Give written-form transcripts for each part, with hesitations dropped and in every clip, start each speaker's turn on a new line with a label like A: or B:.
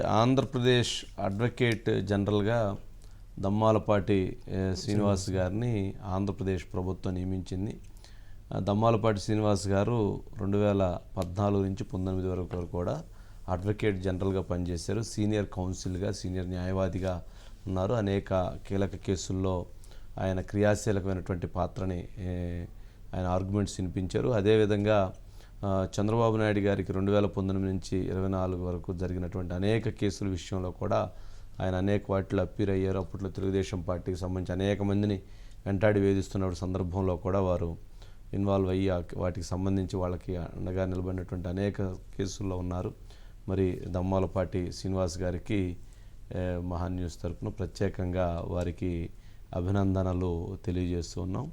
A: Andhra Pradesh advocate జనరల్గా దమ్మాలపాటి శ్రీనివాస్ గారిని ఆంధ్రప్రదేశ్ ప్రభుత్వం నియమించింది. దమ్మాలపాటి శ్రీనివాస్ గారు 2014 నుంచి 19 వరకు కూడా అడ్వకేట్ జనరల్గా పనిచేశారు. సీనియర్ కౌన్సిల్గా, సీనియర్ న్యాయవాదిగా ఉన్నారు. అనేక కీలక కేసుల్లో ఆయన క్రియాశీలకమైనటువంటి పాత్రని ఆయన ఆర్గ్యుమెంట్స్ వినిపించారు. అదేవిధంగా చంద్రబాబు నాయుడు గారికి 2019 నుంచి 24 వరకు జరిగినటువంటి అనేక కేసుల విషయంలో కూడా ఆయన అనేక వాటిలో అప్పీర్ అయ్యారు. అప్పట్లో తెలుగుదేశం పార్టీకి సంబంధించి అనేక మందిని వెంటాడి వేధిస్తున్న సందర్భంలో కూడా వారు ఇన్వాల్వ్ అయ్యి వాటికి సంబంధించి వాళ్ళకి అండగా నిలబడినటువంటి అనేక కేసుల్లో ఉన్నారు. మరి దమ్మాలపాటి శ్రీనివాస్ గారికి మహా న్యూస్ తరపున ప్రత్యేకంగా వారికి అభినందనలు తెలియజేస్తూ ఉన్నాం.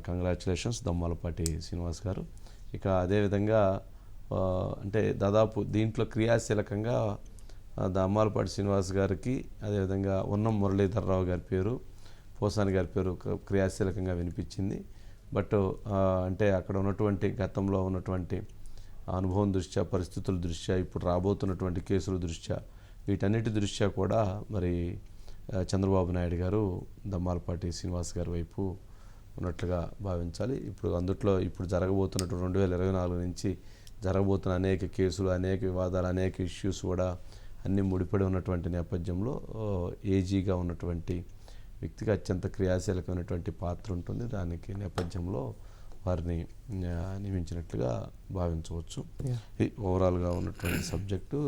A: కంగ్రాచులేషన్స్ దమ్మాలపాటి శ్రీనివాస్ గారు. ఇక అదేవిధంగా అంటే దాదాపు దీంట్లో క్రియాశీలకంగా దమ్మాలపాటి శ్రీనివాస్ గారికి, అదేవిధంగా ఉన్నం మురళీధర్రావు గారి పేరు, పోసాని గారి పేరు క్రియాశీలకంగా వినిపించింది. బట్ అంటే అక్కడ ఉన్నటువంటి గతంలో ఉన్నటువంటి అనుభవం దృష్ట్యా, పరిస్థితుల దృష్ట్యా, ఇప్పుడు రాబోతున్నటువంటి కేసుల దృష్ట్యా, వీటన్నిటి దృష్ట్యా కూడా మరి చంద్రబాబు నాయుడు గారు దమ్మాలపాటి శ్రీనివాస్ గారి వైపు ఉన్నట్లుగా భావించాలి. ఇప్పుడు జరగబోతున్నటువంటి 2024 నుంచి జరగబోతున్న అనేక కేసులు, అనేక వివాదాలు, అనేక ఇష్యూస్ కూడా అన్నీ ముడిపడి ఉన్నటువంటి నేపథ్యంలో ఏజీగా ఉన్నటువంటి వ్యక్తికి అత్యంత క్రియాశీలకమైనటువంటి పాత్ర ఉంటుంది. దానికి నేపథ్యంలో వారిని నియమించినట్లుగా భావించవచ్చు. ఓవరాల్గా ఉన్నటువంటి సబ్జెక్టు